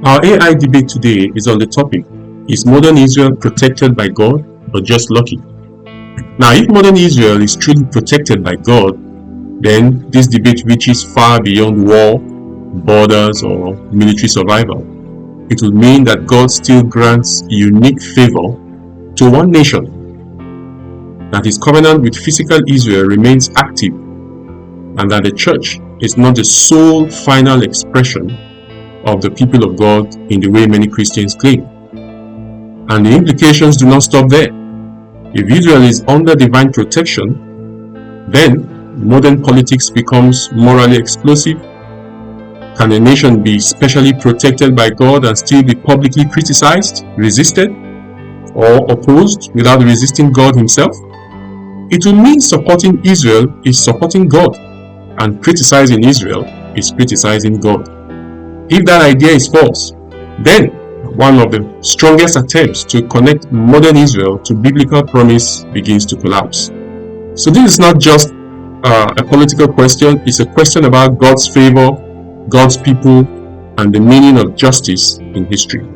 Our AI debate today is on the topic, is modern Israel protected by God or just lucky? Now, if modern Israel is truly protected by God, then this debate reaches far beyond war, borders, or military survival. It would mean that God still grants unique favor to one nation, that his covenant with physical Israel remains active, and that the church is not the sole final expression of the people of God in the way many Christians claim. And the implications do not stop there. If Israel is under divine protection, then modern politics becomes morally explosive. Can a nation be specially protected by God and still be publicly criticized, resisted, or opposed without resisting God himself? It will mean supporting Israel is supporting God, and criticizing Israel is criticizing God. If that idea is false, then one of the strongest attempts to connect modern Israel to biblical promise begins to collapse. So this is not just a political question, it's a question about God's favor, God's people, and the meaning of justice in history.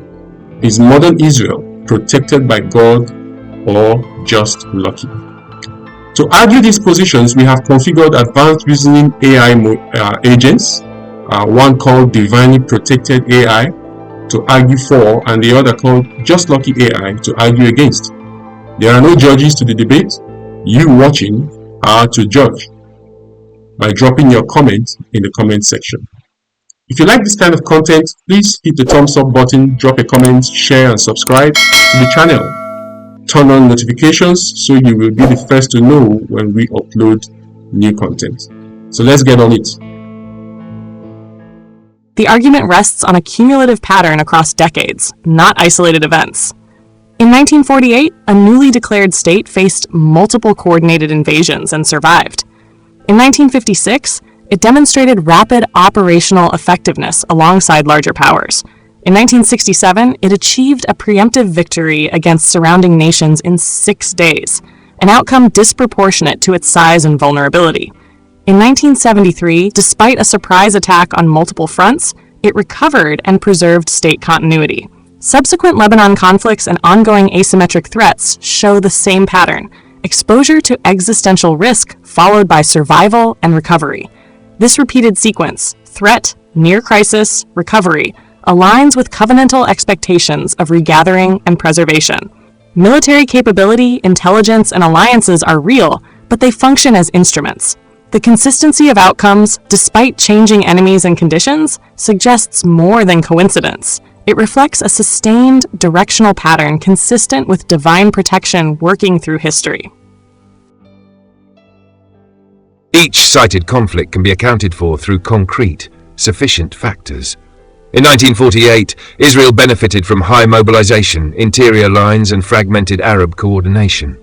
Is modern Israel protected by God or just lucky? To argue these positions, we have configured advanced reasoning AI agents, one called divinely protected AI to argue for, and the other called just lucky AI to argue against. There are no judges to the debate. You watching are to judge by dropping your comment in the comment section. If you like this kind of content, please hit the thumbs up button, drop a comment, share and subscribe to the channel. Turn on notifications so you will be the first to know when we upload new content. So let's get on it. The argument rests on a cumulative pattern across decades, not isolated events. In 1948, a newly declared state faced multiple coordinated invasions and survived. In 1956, it demonstrated rapid operational effectiveness alongside larger powers. In 1967, it achieved a preemptive victory against surrounding nations in 6 days, an outcome disproportionate to its size and vulnerability. In 1973, despite a surprise attack on multiple fronts, it recovered and preserved state continuity. Subsequent Lebanon conflicts and ongoing asymmetric threats show the same pattern: exposure to existential risk followed by survival and recovery. This repeated sequence, threat, near crisis, recovery, aligns with covenantal expectations of regathering and preservation. Military capability, intelligence, and alliances are real, but they function as instruments. The consistency of outcomes, despite changing enemies and conditions, suggests more than coincidence. It reflects a sustained, directional pattern consistent with divine protection working through history. Each cited conflict can be accounted for through concrete, sufficient factors. In 1948, Israel benefited from high mobilization, interior lines, and fragmented Arab coordination.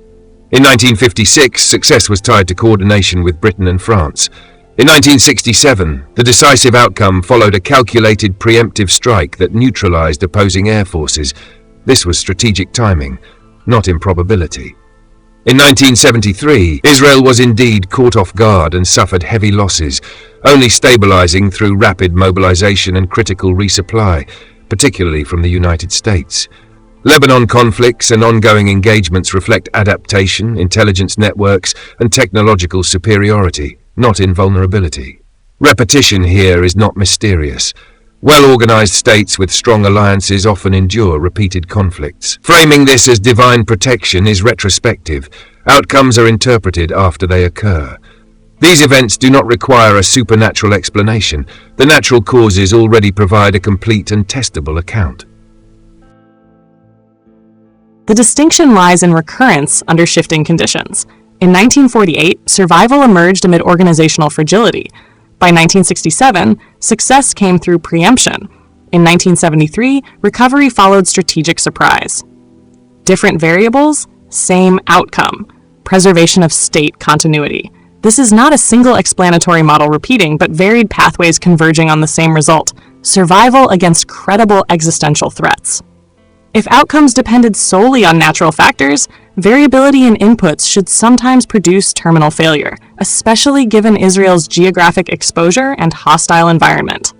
In 1956, success was tied to coordination with Britain and France. In 1967, the decisive outcome followed a calculated preemptive strike that neutralized opposing air forces. This was strategic timing, not improbability. In 1973, Israel was indeed caught off guard and suffered heavy losses, only stabilizing through rapid mobilization and critical resupply, particularly from the United States. Lebanon conflicts and ongoing engagements reflect adaptation, intelligence networks, and technological superiority, not invulnerability. Repetition here is not mysterious. Well-organized states with strong alliances often endure repeated conflicts. Framing this as divine protection is retrospective. Outcomes are interpreted after they occur. These events do not require a supernatural explanation. The natural causes already provide a complete and testable account. The distinction lies in recurrence under shifting conditions. In 1948, survival emerged amid organizational fragility. By 1967, success came through preemption. In 1973, recovery followed strategic surprise. Different variables, same outcome: preservation of state continuity. This is not a single explanatory model repeating, but varied pathways converging on the same result: survival against credible existential threats. If outcomes depended solely on natural factors, variability in inputs should sometimes produce terminal failure, especially given Israel's geographic exposure and hostile environment.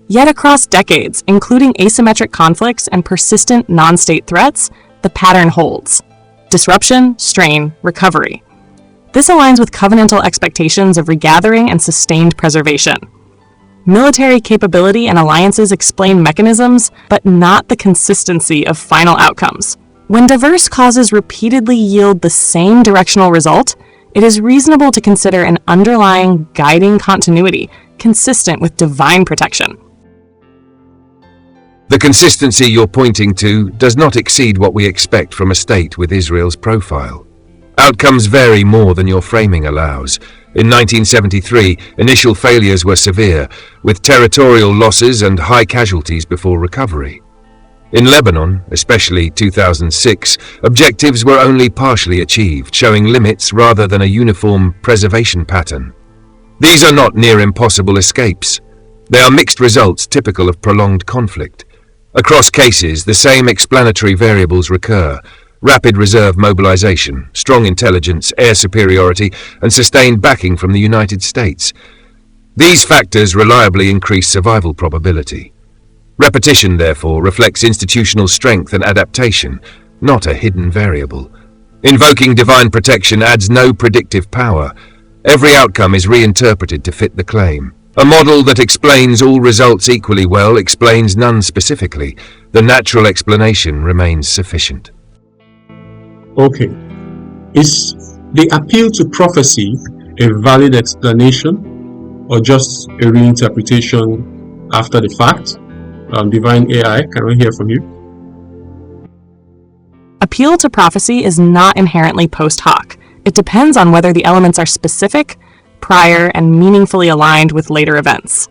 Yet across decades, including asymmetric conflicts and persistent non-state threats, the pattern holds. Disruption, strain, recovery. This aligns with covenantal expectations of regathering and sustained preservation. Military capability and alliances explain mechanisms, but not the consistency of final outcomes. When diverse causes repeatedly yield the same directional result, it is reasonable to consider an underlying guiding continuity consistent with divine protection. The consistency you're pointing to does not exceed what we expect from a state with Israel's profile. Outcomes vary more than your framing allows. In 1973, initial failures were severe, with territorial losses and high casualties before recovery. In Lebanon, especially 2006, objectives were only partially achieved, showing limits rather than a uniform preservation pattern. These are not near impossible escapes. They are mixed results typical of prolonged conflict. Across cases, the same explanatory variables recur: rapid reserve mobilization, strong intelligence, air superiority, and sustained backing from the United States. These factors reliably increase survival probability. Repetition, therefore, reflects institutional strength and adaptation, not a hidden variable. Invoking divine protection adds no predictive power. Every outcome is reinterpreted to fit the claim. A model that explains all results equally well explains none specifically. The natural explanation remains sufficient. Okay. Is the appeal to prophecy a valid explanation or just a reinterpretation after the fact? Divine AI, can we hear from you? Appeal to prophecy is not inherently post hoc. It depends on whether the elements are specific, prior, and meaningfully aligned with later events.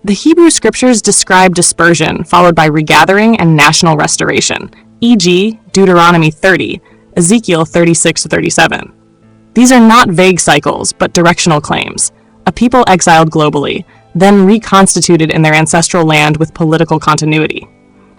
The Hebrew scriptures describe dispersion followed by regathering and national restoration, e.g., Deuteronomy 30, Ezekiel 36-37. These are not vague cycles, but directional claims. A people exiled globally, then reconstituted in their ancestral land with political continuity.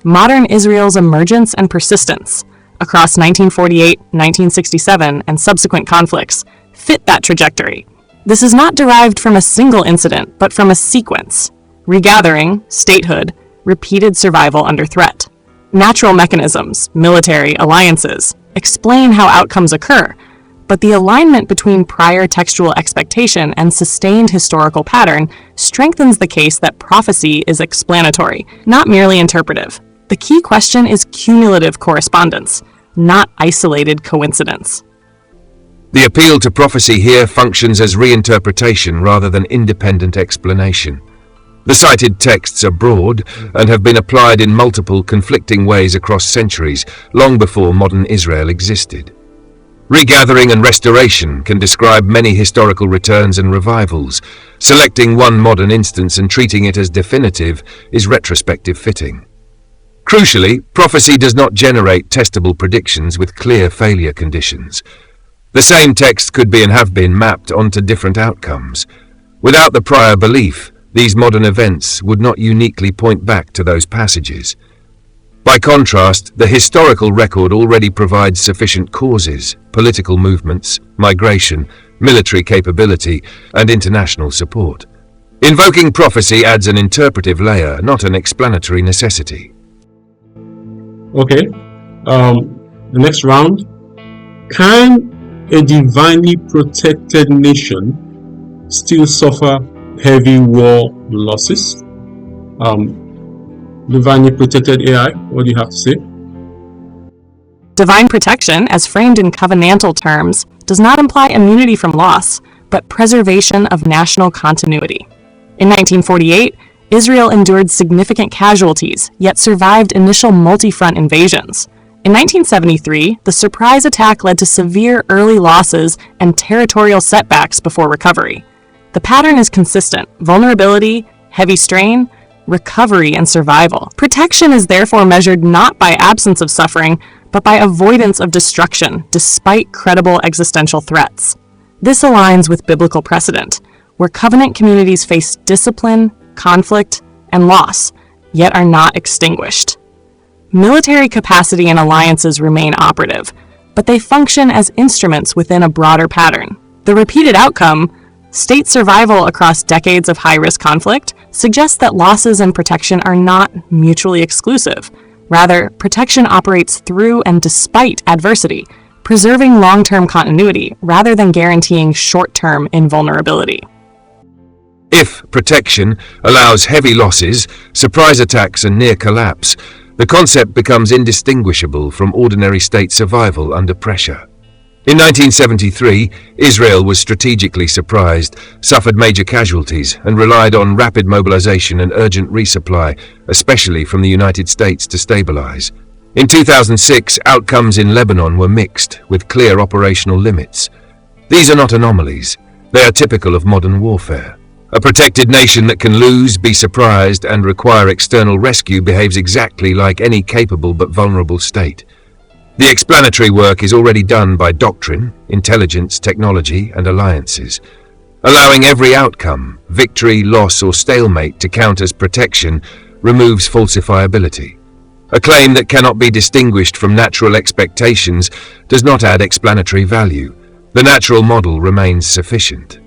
Modern Israel's emergence and persistence, across 1948, 1967, and subsequent conflicts, fit that trajectory. This is not derived from a single incident, but from a sequence: regathering, statehood, repeated survival under threat. Natural mechanisms, military alliances, explain how outcomes occur, but the alignment between prior textual expectation and sustained historical pattern strengthens the case that prophecy is explanatory, not merely interpretive. The key question is cumulative correspondence, not isolated coincidence. The appeal to prophecy here functions as reinterpretation rather than independent explanation. The cited texts are broad and have been applied in multiple conflicting ways across centuries, long before modern Israel existed. Regathering and restoration can describe many historical returns and revivals. Selecting one modern instance and treating it as definitive is retrospective fitting. Crucially, prophecy does not generate testable predictions with clear failure conditions. The same text could be and have been mapped onto different outcomes. Without the prior belief, these modern events would not uniquely point back to those passages. By contrast, the historical record already provides sufficient causes, political movements, migration, military capability, and international support. Invoking prophecy adds an interpretive layer, not an explanatory necessity. Okay. The next round. Can a divinely protected nation still suffer heavy war losses? Divinely protected AI, what do you have to say? Divine protection, as framed in covenantal terms, does not imply immunity from loss, but preservation of national continuity. In 1948, Israel endured significant casualties, yet survived initial multi-front invasions. In 1973, the surprise attack led to severe early losses and territorial setbacks before recovery. The pattern is consistent: vulnerability, heavy strain, recovery, and survival. Protection is therefore measured not by absence of suffering, but by avoidance of destruction, despite credible existential threats. This aligns with biblical precedent, where covenant communities face discipline, conflict, and loss, yet are not extinguished. Military capacity and alliances remain operative, but they function as instruments within a broader pattern. The repeated outcome, state survival across decades of high-risk conflict, suggests that losses and protection are not mutually exclusive. Rather, protection operates through and despite adversity, preserving long-term continuity rather than guaranteeing short-term invulnerability. If protection allows heavy losses, surprise attacks, and near collapse, the concept becomes indistinguishable from ordinary state survival under pressure. In 1973, Israel was strategically surprised, suffered major casualties, and relied on rapid mobilization and urgent resupply, especially from the United States, to stabilize. In 2006, outcomes in Lebanon were mixed, with clear operational limits. These are not anomalies. They are typical of modern warfare. A protected nation that can lose, be surprised, and require external rescue behaves exactly like any capable but vulnerable state. The explanatory work is already done by doctrine, intelligence, technology, and alliances. Allowing every outcome, victory, loss, or stalemate to count as protection removes falsifiability. A claim that cannot be distinguished from natural expectations does not add explanatory value. The natural model remains sufficient.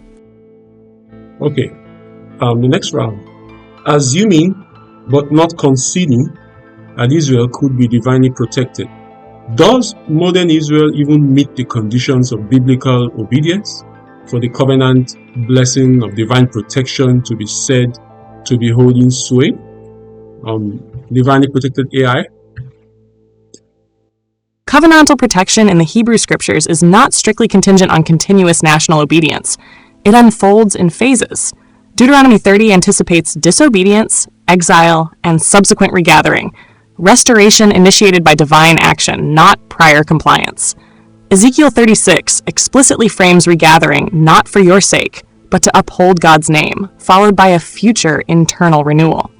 Okay, the next round. Assuming, but not conceding, that Israel could be divinely protected, does modern Israel even meet the conditions of biblical obedience for the covenant blessing of divine protection to be said to be holding sway? Divinely protected AI? Covenantal protection in the Hebrew Scriptures is not strictly contingent on continuous national obedience. It unfolds in phases. Deuteronomy 30 anticipates disobedience, exile, and subsequent regathering, restoration initiated by divine action, not prior compliance. Ezekiel 36 explicitly frames regathering not for your sake, but to uphold God's name, followed by a future internal renewal.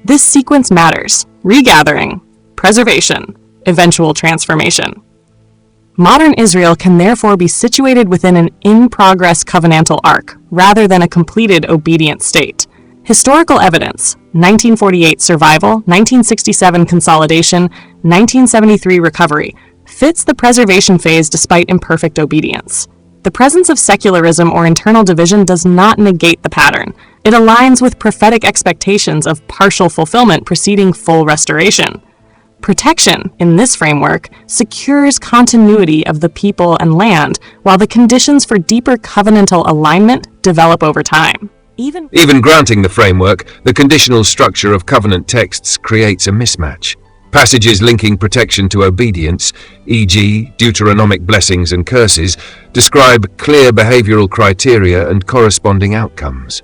This sequence matters: regathering, preservation, eventual transformation. Modern Israel can therefore be situated within an in-progress covenantal arc, rather than a completed obedient state. Historical evidence: 1948 survival, 1967 consolidation, 1973 recovery, fits the preservation phase despite imperfect obedience. The presence of secularism or internal division does not negate the pattern. It aligns with prophetic expectations of partial fulfillment preceding full restoration. Protection, in this framework, secures continuity of the people and land, while the conditions for deeper covenantal alignment develop over time. Even granting the framework, the conditional structure of covenant texts creates a mismatch. Passages linking protection to obedience, e.g., Deuteronomic blessings and curses, describe clear behavioral criteria and corresponding outcomes.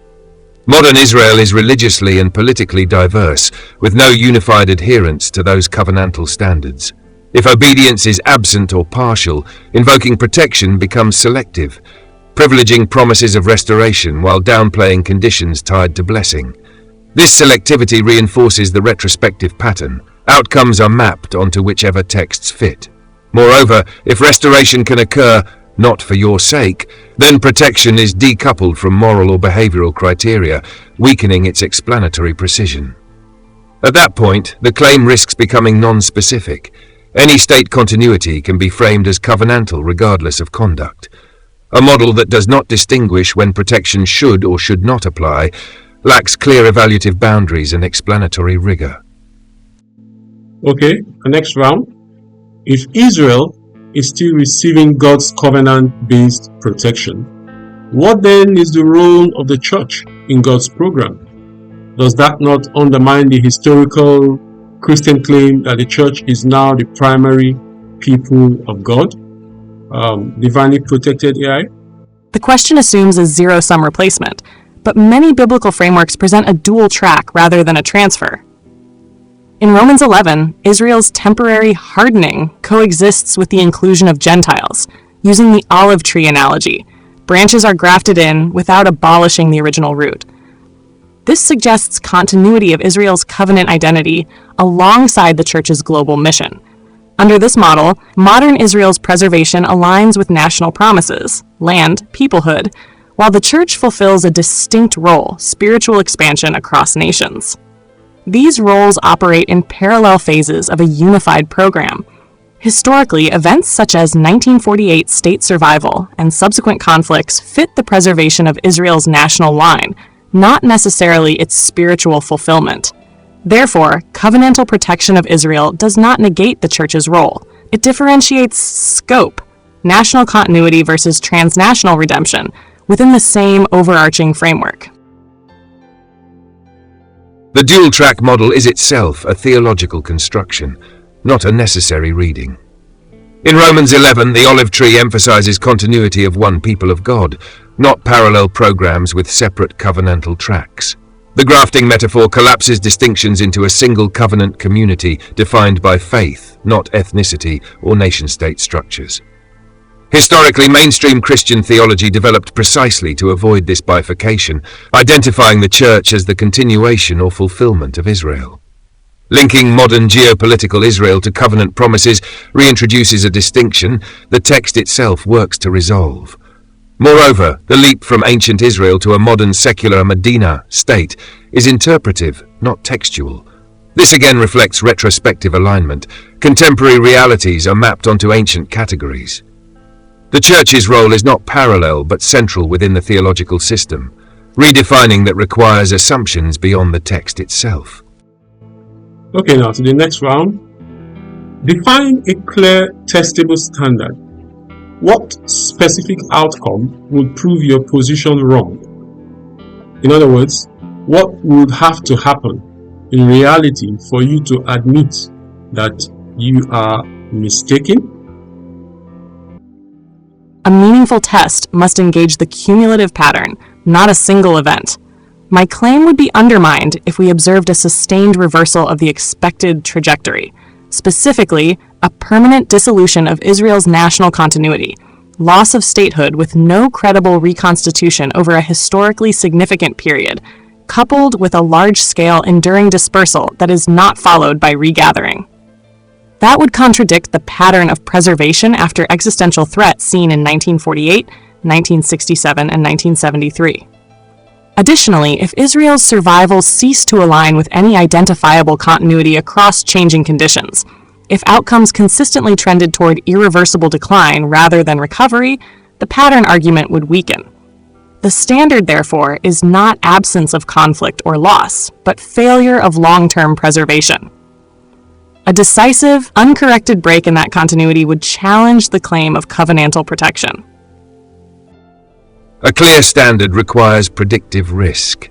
Modern Israel is religiously and politically diverse, with no unified adherence to those covenantal standards. If obedience is absent or partial, invoking protection becomes selective, privileging promises of restoration while downplaying conditions tied to blessing. This selectivity reinforces the retrospective pattern. Outcomes are mapped onto whichever texts fit. Moreover, if restoration can occur not for your sake, then protection is decoupled from moral or behavioral criteria, weakening its explanatory precision. At that point, the claim risks becoming non-specific. Any state continuity can be framed as covenantal regardless of conduct. A model that does not distinguish when protection should or should not apply lacks clear evaluative boundaries and explanatory rigor. Okay, the next round. If Israel is still receiving God's covenant-based protection, what then is the role of the church in God's program? Does that not undermine the historical Christian claim that the church is now the primary people of God? Divinely protected AI? The question assumes a zero-sum replacement, but many biblical frameworks present a dual track rather than a transfer. In Romans 11, Israel's temporary hardening coexists with the inclusion of Gentiles. Using the olive tree analogy, branches are grafted in without abolishing the original root. This suggests continuity of Israel's covenant identity alongside the church's global mission. Under this model, modern Israel's preservation aligns with national promises, land, peoplehood, while the church fulfills a distinct role, spiritual expansion across nations. These roles operate in parallel phases of a unified program. Historically, events such as 1948 state survival and subsequent conflicts fit the preservation of Israel's national line, not necessarily its spiritual fulfillment. Therefore, covenantal protection of Israel does not negate the church's role. It differentiates scope, national continuity versus transnational redemption, within the same overarching framework. The dual-track model is itself a theological construction, not a necessary reading. In Romans 11, the olive tree emphasizes continuity of one people of God, not parallel programs with separate covenantal tracks. The grafting metaphor collapses distinctions into a single covenant community defined by faith, not ethnicity or nation-state structures. Historically, mainstream Christian theology developed precisely to avoid this bifurcation, identifying the church as the continuation or fulfillment of Israel. Linking modern geopolitical Israel to covenant promises reintroduces a distinction the text itself works to resolve. Moreover, the leap from ancient Israel to a modern secular Medina state is interpretive, not textual. This again reflects retrospective alignment. Contemporary realities are mapped onto ancient categories. The Church's role is not parallel but central within the theological system, redefining that requires assumptions beyond the text itself. Okay, now to the next round. Define a clear, testable standard. What specific outcome would prove your position wrong? In other words, what would have to happen in reality for you to admit that you are mistaken? A meaningful test must engage the cumulative pattern, not a single event. My claim would be undermined if we observed a sustained reversal of the expected trajectory, specifically, a permanent dissolution of Israel's national continuity, loss of statehood with no credible reconstitution over a historically significant period, coupled with a large-scale enduring dispersal that is not followed by regathering. That would contradict the pattern of preservation after existential threat seen in 1948, 1967, and 1973. Additionally, if Israel's survival ceased to align with any identifiable continuity across changing conditions, if outcomes consistently trended toward irreversible decline rather than recovery, the pattern argument would weaken. The standard, therefore, is not absence of conflict or loss, but failure of long-term preservation. A decisive, uncorrected break in that continuity would challenge the claim of covenantal protection. A clear standard requires predictive risk.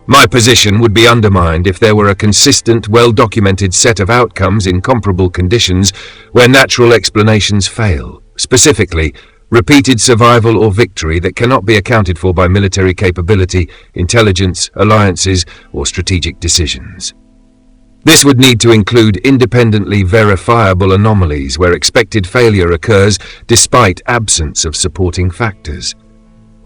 My position would be undermined if there were a consistent, well-documented set of outcomes in comparable conditions where natural explanations fail, specifically, repeated survival or victory that cannot be accounted for by military capability, intelligence, alliances, or strategic decisions. This would need to include independently verifiable anomalies where expected failure occurs despite absence of supporting factors.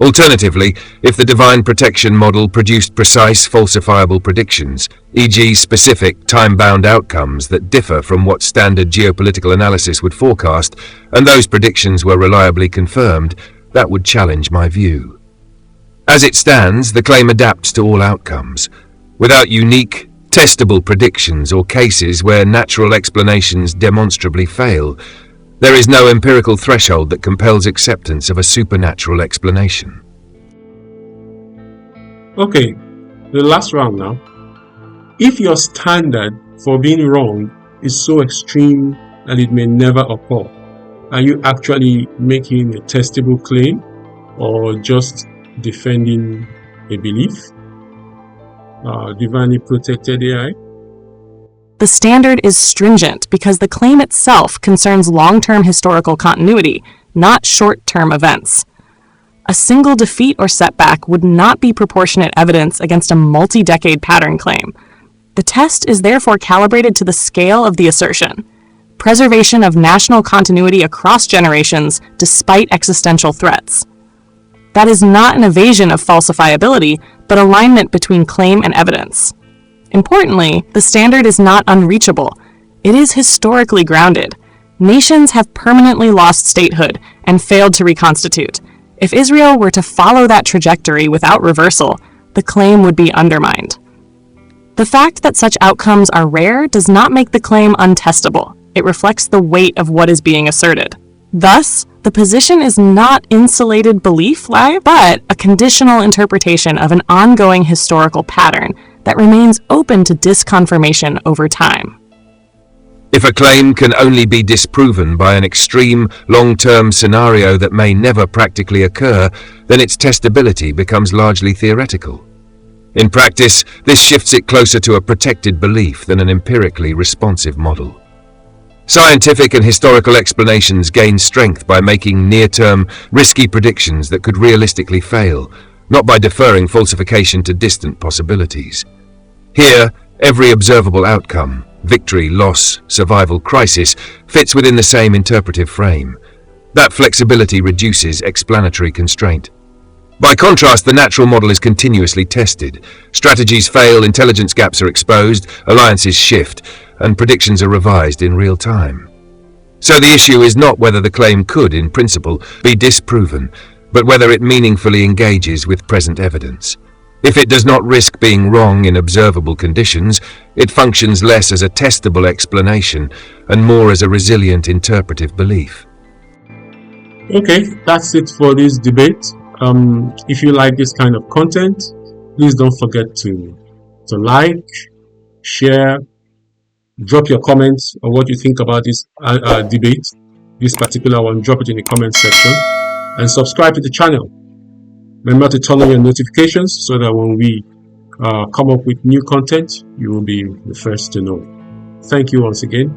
Alternatively, if the divine protection model produced precise falsifiable predictions, e.g. specific time-bound outcomes that differ from what standard geopolitical analysis would forecast, and those predictions were reliably confirmed, that would challenge my view. As it stands, the claim adapts to all outcomes. Without unique, testable predictions or cases where natural explanations demonstrably fail, there is no empirical threshold that compels acceptance of a supernatural explanation. Okay, the last round now. If your standard for being wrong is so extreme that it may never occur, are you actually making a testable claim or just defending a belief? Divinely protected AI? The standard is stringent because the claim itself concerns long-term historical continuity, not short-term events. A single defeat or setback would not be proportionate evidence against a multi-decade pattern claim. The test is therefore calibrated to the scale of the assertion. Preservation of national continuity across generations despite existential threats. That is not an evasion of falsifiability, but alignment between claim and evidence. Importantly, the standard is not unreachable. It is historically grounded. Nations have permanently lost statehood and failed to reconstitute. If Israel were to follow that trajectory without reversal, the claim would be undermined. The fact that such outcomes are rare does not make the claim untestable. It reflects the weight of what is being asserted. Thus, the position is not insulated belief, but a conditional interpretation of an ongoing historical pattern that remains open to disconfirmation over time. If a claim can only be disproven by an extreme, long-term scenario that may never practically occur, then its testability becomes largely theoretical. In practice, this shifts it closer to a protected belief than an empirically responsive model. Scientific and historical explanations gain strength by making near-term, risky predictions that could realistically fail, not by deferring falsification to distant possibilities. Here, every observable outcome, victory, loss, survival, crisis, fits within the same interpretive frame. That flexibility reduces explanatory constraint. By contrast, the natural model is continuously tested. Strategies fail, intelligence gaps are exposed, alliances shift, and predictions are revised in real time. So the issue is not whether the claim could, in principle, be disproven, but whether it meaningfully engages with present evidence. If it does not risk being wrong in observable conditions, it functions less as a testable explanation and more as a resilient interpretive belief. Okay, that's it for this debate. If you like this kind of content, please don't forget to like, share, drop your comments on what you think about this debate, this particular one. Drop it in the comment section, and subscribe to the channel. Remember to turn on your notifications so that when we come up with new content, you will be the first to know. Thank you once again.